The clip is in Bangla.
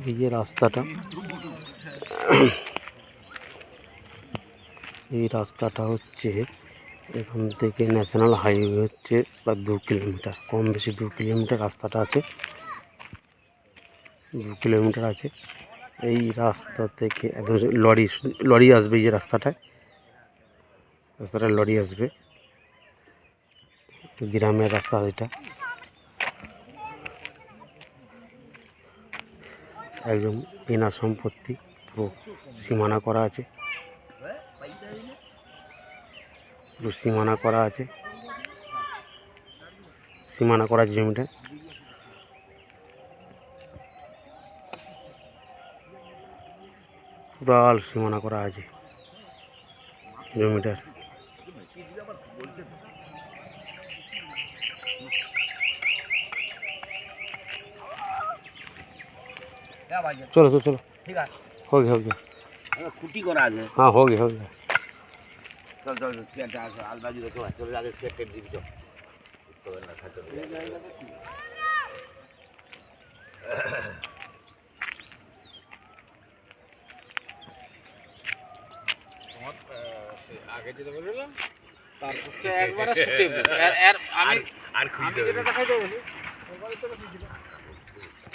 এই যে রাস্তাটা, এই রাস্তাটা হচ্ছে এখান থেকে ন্যাশনাল হাইওয়ে হচ্ছে প্রায় 2 কিলোমিটার, কম বেশি 2 কিলোমিটার রাস্তাটা আছে, 2 কিলোমিটার আছে। এই রাস্তা থেকে একদম লরি আসবে, এই যে রাস্তাটায় লরি আসবে। গ্রামের রাস্তা এটা, একদম বিনা সম্পত্তি, পুরো সীমানা করা আছে, পুরো সীমানা করা আছে, সীমানা করা আছে জমিটা। পুরাল সীমানা করা আছে জমিটার। चलो चलो चलो, ठीक है, हो गया हो गया। खुटी करा है। हाँ हो गया हो गया। चल चल स्टेट आलबाजू देखो, चलो आगे स्टेट दी चलो। तो ना खत्म हो जाएगा। আগে যেটা বললাম তারপর একবারে স্টেপ আর আমি যেটা দেখাই দেবো